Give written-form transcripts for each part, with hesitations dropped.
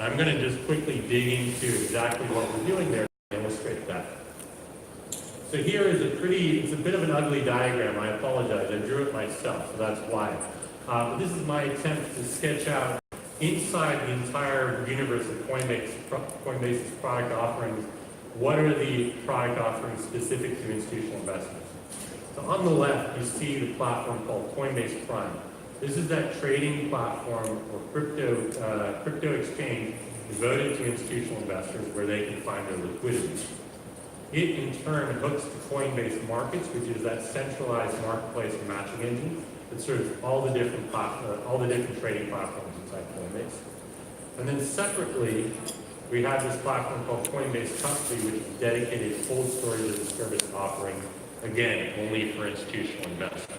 I'm going to just quickly dig into exactly what we're doing there to illustrate that. So here is it's a bit of an ugly diagram. I apologize. I drew it myself, so that's why. But this is my attempt to sketch out inside the entire universe of Coinbase's product offerings, what are the product offerings specific to institutional investors. So on the left, you see the platform called Coinbase Prime. This is that trading platform or crypto exchange devoted to institutional investors where they can find their liquidity. It in turn hooks to Coinbase Markets, which is that centralized marketplace and matching engine that serves all the different trading platforms inside Coinbase. And then separately, we have this platform called Coinbase Custody, which is dedicated cold storage as a service offering, again, only for institutional investors.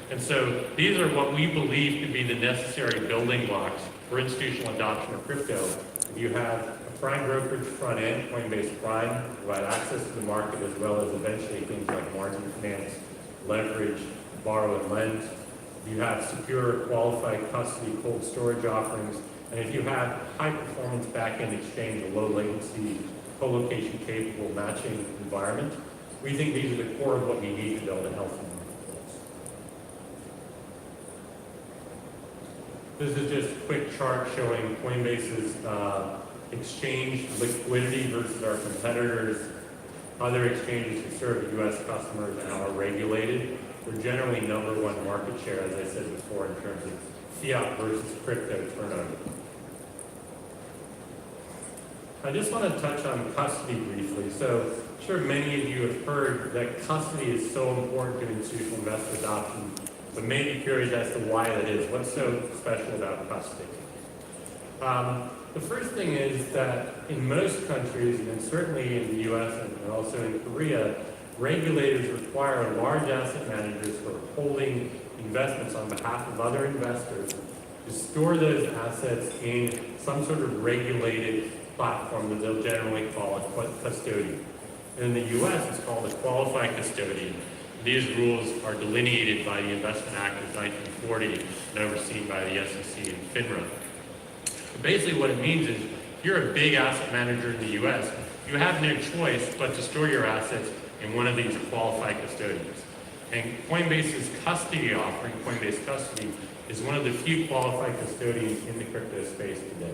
And so these are what we believe to be the necessary building blocks for institutional adoption of crypto. If you have a prime brokerage front end, Coinbase Prime, provide access to the market as well as eventually things like margin finance, leverage, borrow and lend. You have secure, qualified custody, cold storage offerings. And if you have high performance back-end exchange, a low latency, co-location capable matching environment, we think these are the core of what you need to build a healthy marketplace. This is just a quick chart showing Coinbase's exchange liquidity versus our competitors. Other exchanges who serve U.S. customers and are regulated. We're generally number one market share, as I said before, in terms of fiat versus crypto turnover. I just want to touch on custody briefly. So I'm sure many of you have heard that custody is so important to institutional investor adoption, but may be curious as to why that is. What's so special about custody? The first thing is that in most countries, and certainly in the US and also in Korea, regulators require large asset managers who are holding investments on behalf of other investors to store those assets in some sort of regulated platform that they'll generally call a custodian. And in the US, it's called a qualified custodian. These rules are delineated by the Investment Act of 1940 and overseen by the SEC and FINRA. Basically what it means is, if you're a big asset manager in the US, you have no choice but to store your assets in one of these qualified custodians. And Coinbase's custody offering, Coinbase Custody, is one of the few qualified custodians in the crypto space today.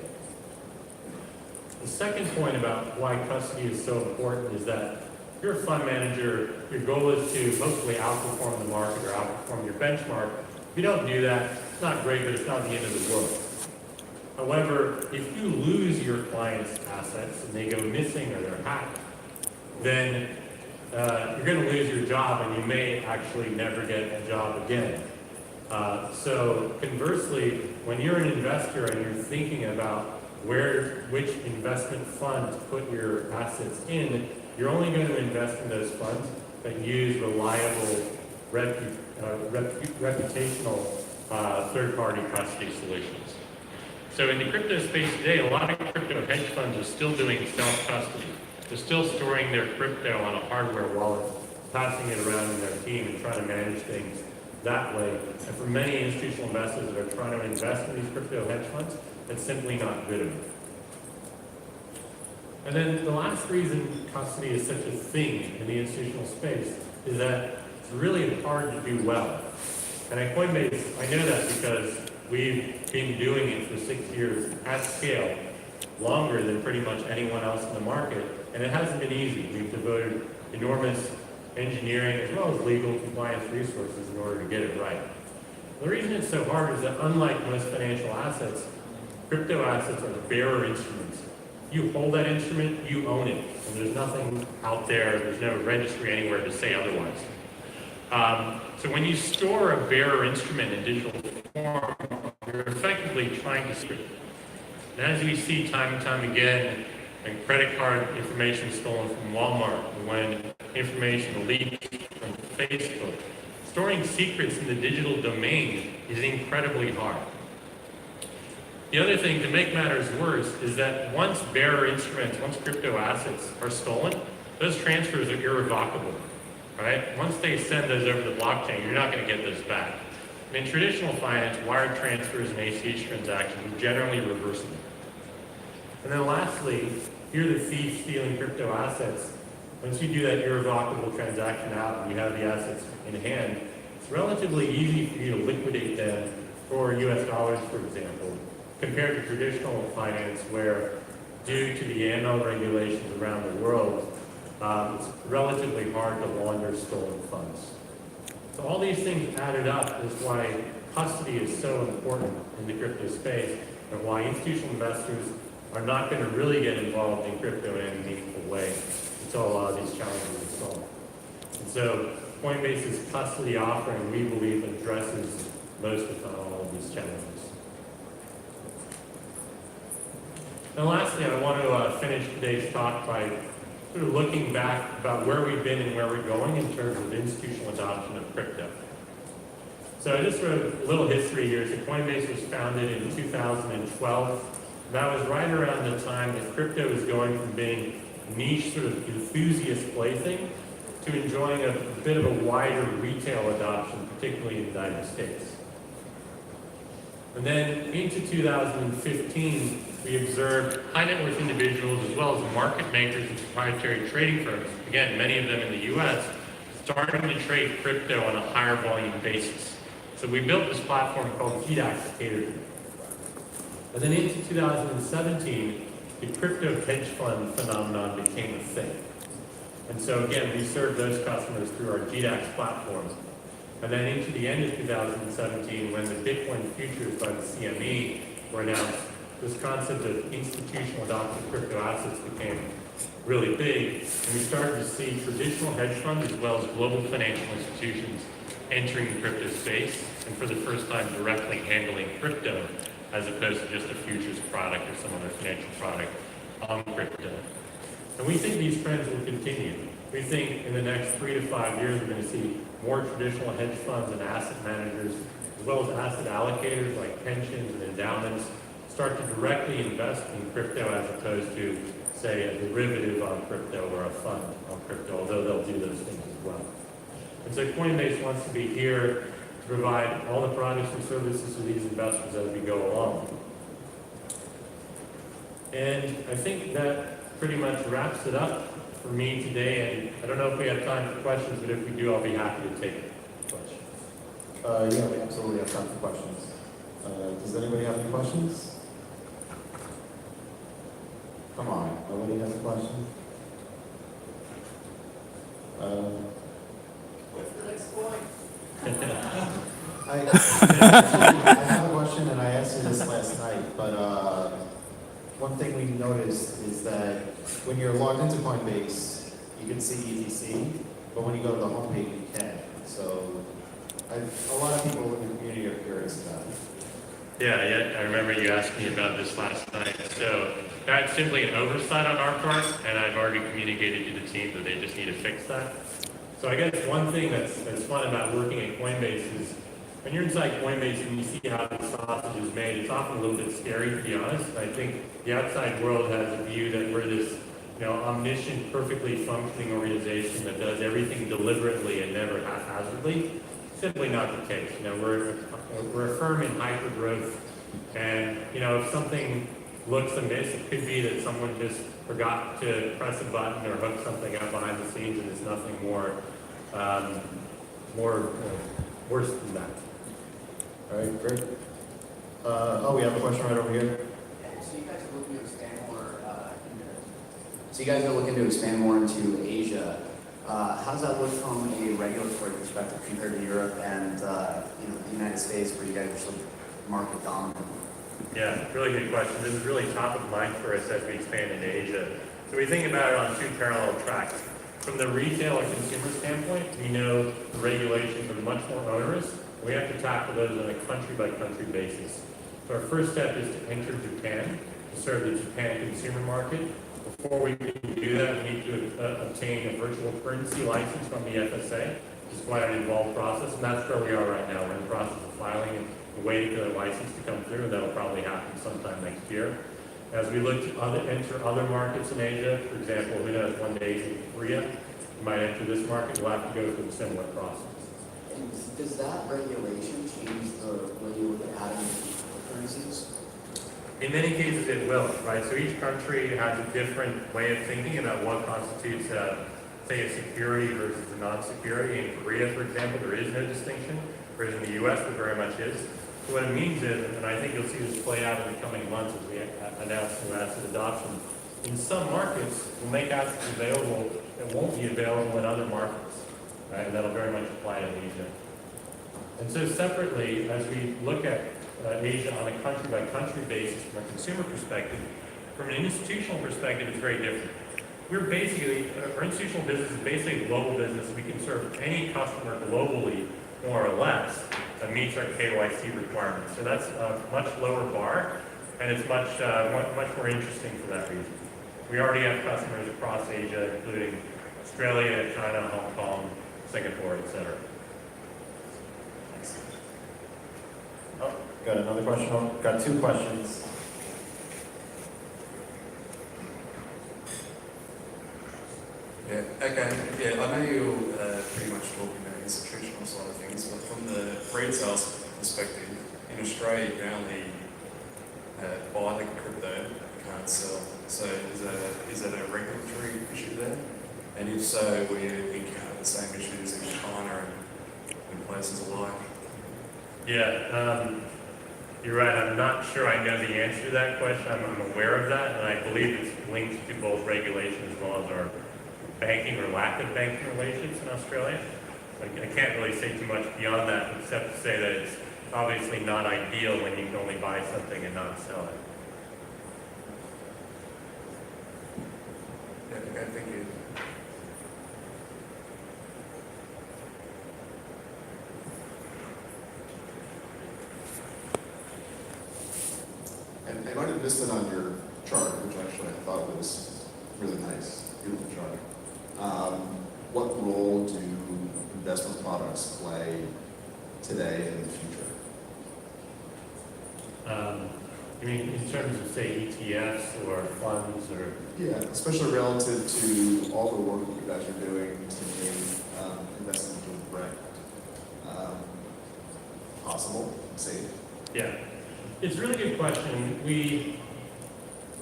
The second point about why custody is so important is that if you're a fund manager, your goal is to hopefully outperform the market or outperform your benchmark. If you don't do that, it's not great, but it's not the end of the world. However, if you lose your client's assets and they go missing or they're hacked, then you're going to lose your job and you may actually never get a job again. So conversely, when you're an investor and you're thinking about which investment fund to put your assets in, you're only going to invest in those funds that use reliable, reputational third-party custody solutions. So in the crypto space today, a lot of crypto hedge funds are still doing self-custody. They're still storing their crypto on a hardware wallet, passing it around in their team and trying to manage things that way. And for many institutional investors that are trying to invest in these crypto hedge funds, it's simply not good enough. And then the last reason custody is such a thing in the institutional space is that it's really hard to do well. And at Coinbase, I know that because we've been doing it for 6 years at scale, longer than pretty much anyone else in the market, and it hasn't been easy. We've devoted enormous engineering as well as legal compliance resources in order to get it right. The reason it's so hard is that unlike most financial assets, crypto assets are bearer instruments. You hold that instrument, you own it, and there's nothing out there, there's no registry anywhere to say otherwise. So when you store a bearer instrument in digital form, you're effectively trying to secret it. And as we see time and time again, when credit card information is stolen from Walmart, when information leaks from Facebook, storing secrets in the digital domain is incredibly hard. The other thing, to make matters worse, is that once bearer instruments, once crypto assets are stolen, those transfers are irrevocable, right? Once they send those over the blockchain, you're not going to get those back. And in traditional finance, wire transfers and ACH transactions are generally reversible. And then lastly, if you're the thief stealing crypto assets, once you do that irrevocable transaction out and you have the assets in hand, it's relatively easy for you to liquidate them for US dollars, for example, compared to traditional finance where, due to the AML regulations around the world, it's relatively hard to launder stolen funds. So all these things added up is why custody is so important in the crypto space and why institutional investors are not going to really get involved in crypto in any meaningful way until a lot of these challenges are solved. And so Coinbase's custody offering, we believe, addresses most, if not all, of these challenges. And lastly, I want to finish today's talk by sort of looking back about where we've been and where we're going in terms of institutional adoption of crypto. So just for a little history here, so Coinbase was founded in 2012. That was right around the time that crypto was going from being niche sort of enthusiast plaything to enjoying a bit of a wider retail adoption, particularly in the United States. And then into 2015, we observed high net worth individuals as well as market makers and proprietary trading firms, again, many of them in the US, starting to trade crypto on a higher volume basis. So we built this platform called GDAX to cater to them. And then into 2017, the crypto hedge fund phenomenon became a thing. And so again, we served those customers through our GDAX platform. And then into the end of 2017, when the Bitcoin futures by the CME were announced, this concept of institutional adopted crypto assets became really big, and we started to see traditional hedge funds as well as global financial institutions entering the crypto space, and for the first time directly handling crypto as opposed to just a futures product or some other financial product on crypto. And we think these trends will continue. We think in the next 3 to 5 years, we're going to see more traditional hedge funds and asset managers, as well as asset allocators like pensions and endowments, start to directly invest in crypto as opposed to, say, a derivative on crypto or a fund on crypto, although they'll do those things as well. And so Coinbase wants to be here to provide all the products and services to these investors as we go along. And I think that pretty much wraps it up for me today. And I don't know if we have time for questions, but if we do, I'll be happy to take questions. Yeah, we absolutely have time for questions. Does anybody have any questions? Come on, nobody has a question? What's the next point? I have a question, and I asked you this last night, but one thing we noticed is that when you're logged into Coinbase, you can see ETC, but when you go to the homepage, you can't. So a lot of people in the community are curious about it. Yeah, I remember you asked me about this last night. So that's simply an oversight on our part, and I've already communicated to the team that they just need to fix that. So I guess one thing that's fun about working at Coinbase is when you're inside Coinbase and you see how the sausage is made, it's often a little bit scary, to be honest. I think the outside world has a view that we're this, omniscient, perfectly functioning organization that does everything deliberately and never haphazardly. Simply not the case. We're a firm in hyper growth, and if something looks amiss, it could be that someone just forgot to press a button or hook something up behind the scenes, and there's nothing more worse than that. All right, great. We have a question right over here. So you guys are looking to expand more into Asia. How does that look from a regulatory perspective compared to Europe and the United States, where you guys are so market dominant? Yeah, really good question. This is really top of mind for us as we expand into Asia. So we think about it on two parallel tracks. From the retail and consumer standpoint, we know the regulations are much more onerous. We have to tackle those on a country-by-country basis. So our first step is to enter Japan, to serve the Japan consumer market. Before we can do that, we need to obtain a virtual currency license from the FSA, which is quite an involved process, and that's where we are right now. We're in the process of filing and waiting for the license to come through, and that'll probably happen sometime next year. As we look to enter other markets in Asia, for example, who knows, one day in Korea, we might enter this market, we'll have to go through a similar process. And does that regulation change the way you look at adding currencies? In many cases, it will, right? So each country has a different way of thinking about what constitutes, say, a security versus a non-security. In Korea, for example, there is no distinction, whereas in the U.S., there very much is. So what it means is, and I think you'll see this play out in the coming months as we announce new asset adoption, in some markets, we'll make assets available that won't be available in other markets, right? And that'll very much apply to Asia. And so separately, as we look at Asia on a country-by-country basis from a consumer perspective, from an institutional perspective, it's very different. We're basically, our institutional business is basically a global business. We can serve any customer globally, more or less, that meets our KYC requirements. So that's a much lower bar, and it's much more interesting for that reason. We already have customers across Asia, including Australia, China, Hong Kong, Singapore, etc. Oh, got another question. Oh, got two questions. Yeah, okay. Yeah, I know you're pretty much talking about institutional side of things, but from the retail perspective, in Australia, you can only buy the crypto, you can't sell. So is that a regulatory issue there? And if so, will you encounter the same issues in China and places alike? Yeah, you're right. I'm not sure I know the answer to that question. I'm aware of that, and I believe it's linked to both regulation as well as our banking or lack of banking relationships in Australia. I can't really say too much beyond that, except to say that it's obviously not ideal when you can only buy something and not sell it. Yeah, okay, thank you. And I might have missed it on your chart, which actually I thought was really nice, beautiful chart. What role do investment products play today and in the future? I mean, in terms of, say, ETFs or funds or... Yeah, especially relative to all the work that you guys are doing to make investment direct possible and safe. Yeah, it's a really good question. We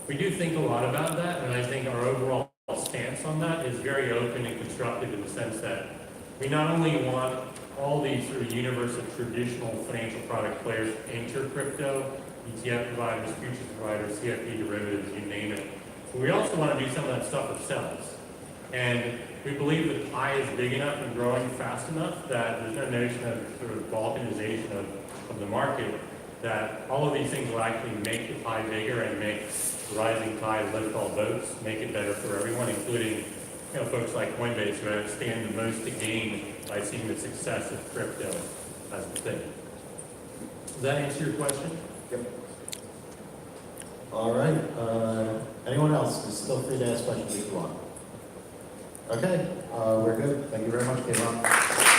do think a lot about that, and I think our overall stance on that is very open and constructive in the sense that we not only want all these sort of universe of traditional financial product players to enter crypto, ETF providers, futures providers, CFD derivatives, you name it, but we also want to do some of that stuff ourselves. And we believe the pie is big enough and growing fast enough that there's no notion of sort of balkanization of the market, that all of these things will actually make the pie bigger and make the rising tide lift all boats, make it better for everyone, including folks like Coinbase who stand the most to gain by seeing the success of crypto as a thing. Does that answer your question? Yep. All right. Anyone else? Is still free to ask questions if you want. Okay. We're good. Thank you very much, Kayvon.